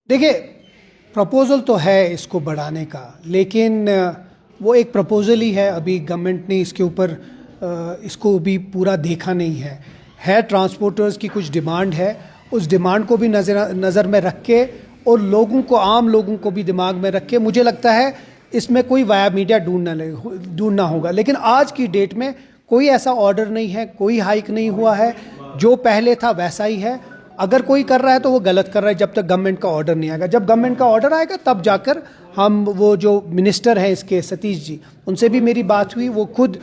देखिए, प्रपोज़ल तो है इसको बढ़ाने का, लेकिन वो एक प्रपोज़ल ही है। अभी गवर्नमेंट ने इसके ऊपर इसको भी पूरा देखा नहीं है। ट्रांसपोर्टर्स की कुछ डिमांड है, उस डिमांड को भी नज़र में रख के और लोगों को, आम लोगों को भी दिमाग में रख के मुझे लगता है इसमें कोई वाया मीडिया ढूंढना होगा। लेकिन आज की डेट में कोई ऐसा ऑर्डर नहीं है, कोई हाइक नहीं हुआ है, जो पहले था वैसा ही है। अगर कोई कर रहा है तो वो गलत कर रहा है जब तक गवर्नमेंट का ऑर्डर नहीं आएगा। जब गवर्नमेंट का ऑर्डर आएगा तब जाकर हम, वो जो मिनिस्टर हैं इसके, सतीश जी, उनसे भी मेरी बात हुई, वो खुद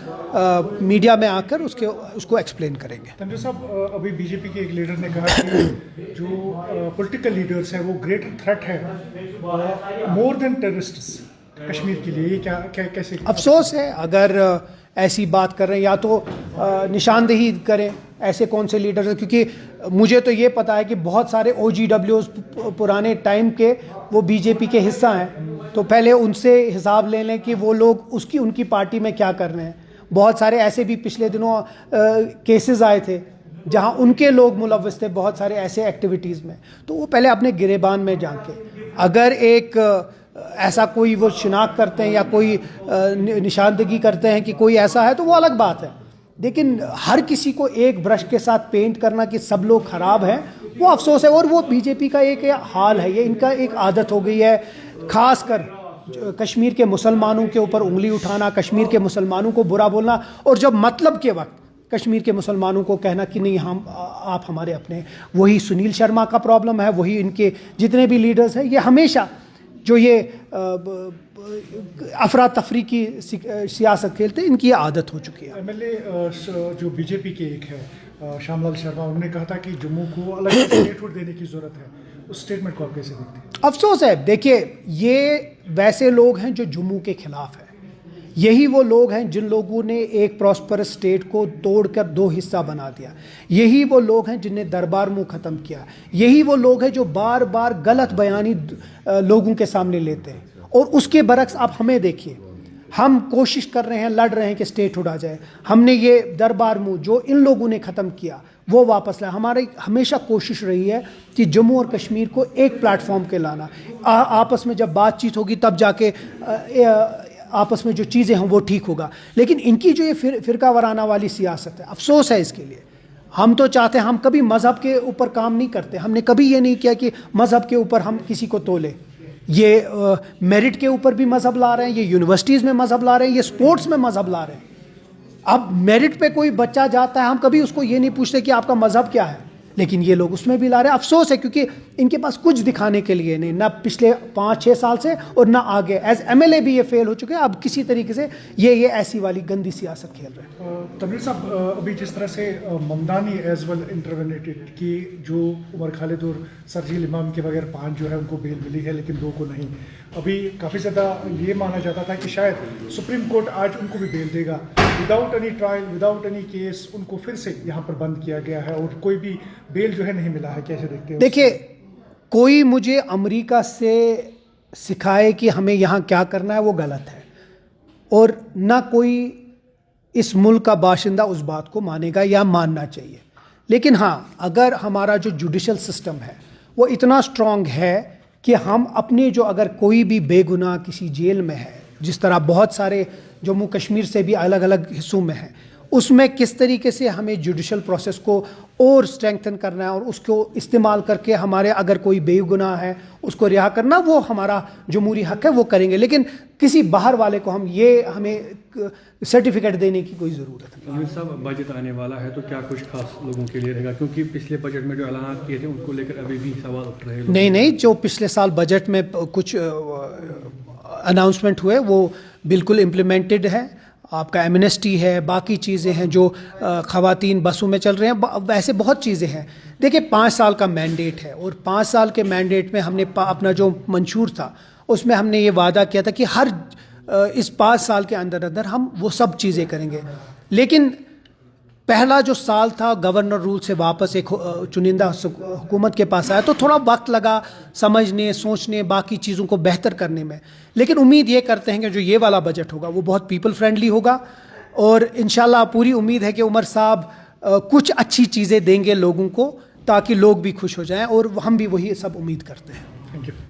मीडिया में आकर उसको एक्सप्लेन करेंगे। तंवीर साहब, अभी बीजेपी के एक लीडर ने कहा कि जो पॉलिटिकल लीडर्स हैं वो ग्रेटर थ्रेट है मोर देन टेररिस्ट्स कश्मीर के लिए। ये क्या कैसे? अफसोस है अगर ऐसी बात कर रहे हैं, या तो निशानदेही करें ऐसे कौन से लीडर हैं, क्योंकि मुझे तो ये पता है कि बहुत सारे OGWs पुराने टाइम के वो बीजेपी के हिस्सा हैं, तो पहले उनसे हिसाब ले लें कि वो लोग उनकी पार्टी में क्या कर रहे हैं। बहुत सारे ऐसे भी पिछले दिनों केसेस आए थे जहां उनके लोग मुलव्वस थे बहुत सारे ऐसे एक्टिविटीज़ में, तो वो पहले अपने गिरेबान में जाके, अगर एक ऐसा कोई वो शिनाख्त करते हैं या कोई निशानदेही करते हैं कि कोई ऐसा है, तो वो अलग बात है। लेकिन हर किसी को एक ब्रश के साथ पेंट करना कि सब लोग ख़राब हैं, वो अफसोस है। और वो बीजेपी का एक हाल है, ये इनका एक आदत हो गई है, ख़ासकर कश्मीर के मुसलमानों के ऊपर उंगली उठाना, कश्मीर के मुसलमानों को बुरा बोलना, और जब मतलब के वक्त कश्मीर के मुसलमानों को कहना कि नहीं, हम आप हमारे अपने। वही सुनील शर्मा का प्रॉब्लम है, वही इनके जितने भी लीडर्स हैं, ये हमेशा जो ये अफरा तफरी की सियासत खेलते हैं, इनकी आदत हो चुकी है। MLA जो बीजेपी के एक है श्यामलाल शर्मा, उन्होंने कहा था कि जम्मू को अलग स्टेटहुड देने की ज़रूरत है। उस स्टेटमेंट को आप कैसे देखते हैं? अफसोस है। देखिए, ये वैसे लोग हैं जो जम्मू के खिलाफ है। यही वो लोग हैं जिन लोगों ने एक प्रॉस्परस स्टेट को तोड़कर 2 हिस्सा बना दिया। यही वो लोग हैं जिनने दरबार मुँह ख़त्म किया। यही वो लोग हैं जो बार बार गलत बयानी लोगों के सामने लेते हैं। और उसके बरक्स आप हमें देखिए, हम कोशिश कर रहे हैं, लड़ रहे हैं कि स्टेटहुड आ जाए। हमने ये दरबार मुँह जो इन लोगों ने ख़त्म किया वो वापस लाया। हमारी हमेशा कोशिश रही है कि जम्मू और कश्मीर को एक प्लेटफॉर्म के लाना। आपस में जब बातचीत होगी तब जाके आपस में जो चीज़ें हैं वो ठीक होगा। लेकिन इनकी जो ये फिरका वराना वाली सियासत है, अफसोस है इसके लिए। हम तो चाहते हैं, हम कभी मज़हब के ऊपर काम नहीं करते। हमने कभी ये नहीं किया कि मज़हब के ऊपर हम किसी को तोले। ये मेरिट के ऊपर भी मज़हब ला रहे हैं, ये यूनिवर्सिटीज़ में मज़हब ला रहे हैं, ये स्पोर्ट्स में मज़हब ला रहे हैं। अब मेरिट पे कोई बच्चा जाता है, हम कभी उसको ये नहीं पूछते कि आपका मज़हब क्या है, लेकिन ये लोग उसमें भी ला रहे हैं। अफसोस है, क्योंकि इनके पास कुछ दिखाने के लिए नहीं, ना पिछले 5-6 साल से और ना आगे। एज MLA भी ये फेल हो चुके हैं। अब किसी तरीके से ये ऐसी वाली गंदी सियासत खेल रहे हैं। तंवीर साहब, अभी जिस तरह से ममदानी एज वेल इंटरवेनेटेड की, जो उमर खालिद और सरजील इमाम के बगैर 5 जो है उनको बेल मिली है, लेकिन 2 को नहीं। अभी काफ़ी ज़्यादा ये माना जाता था कि शायद सुप्रीम कोर्ट आज उनको भी बेल देगा। Without any trial, without any case उनको फिर से यहाँ पर बंद किया गया है और कोई भी बेल जो है नहीं मिला है। कैसे देखते हैं? देखिए, कोई मुझे अमेरिका से सिखाए कि हमें यहाँ क्या करना है, वो गलत है। और ना कोई इस मुल्क का बाशिंदा उस बात को मानेगा या मानना चाहिए। लेकिन हाँ, अगर हमारा जो जुडिशल सिस्टम है वो इतना स्ट्रॉन्ग है कि हम अपने जो, अगर कोई भी बेगुनाह किसी जेल में है, जिस तरह बहुत सारे जम्मू कश्मीर से भी अलग अलग हिस्सों में हैं, उसमें किस तरीके से हमें जुडिशल प्रोसेस को और स्ट्रेंथन करना है और उसको इस्तेमाल करके हमारे, अगर कोई बेगुनाह है उसको रिहा करना, वो हमारा जमहूरी हक है, वो करेंगे। लेकिन किसी बाहर वाले को हमें सर्टिफिकेट देने की कोई ज़रूरत नहीं। ये सब बजट आने वाला है, तो क्या कुछ खास लोगों के लिए रहेगा? क्योंकि पिछले बजट में जो ऐलान किए थे उनको लेकर अभी भी सवाल उठ रहे हैं। नहीं, जो पिछले साल बजट में कुछ अनाउंसमेंट हुए वो बिल्कुल इम्प्लीमेंटेड है। आपका एमनेस्टी है, बाकी चीज़ें हैं जो ख़वातीन बसों में चल रहे हैं, वैसे बहुत चीज़ें हैं। देखिए, 5 साल का मैंडेट है और 5 साल के मैंडेट में हमने अपना जो मंशूर था उसमें हमने ये वादा किया था कि हर इस 5 साल के अंदर अंदर हम वो सब चीज़ें करेंगे। लेकिन पहला जो साल था गवर्नर रूल से वापस एक चुनिंदा हुकूमत के पास आया, तो थोड़ा वक्त लगा समझने, सोचने, बाकी चीज़ों को बेहतर करने में। लेकिन उम्मीद ये करते हैं कि जो ये वाला बजट होगा वो बहुत पीपल फ्रेंडली होगा और इंशाल्लाह पूरी उम्मीद है कि उमर साहब कुछ अच्छी चीज़ें देंगे लोगों को, ताकि लोग भी खुश हो जाएं, और हम भी वही सब उम्मीद करते हैं। Thank you.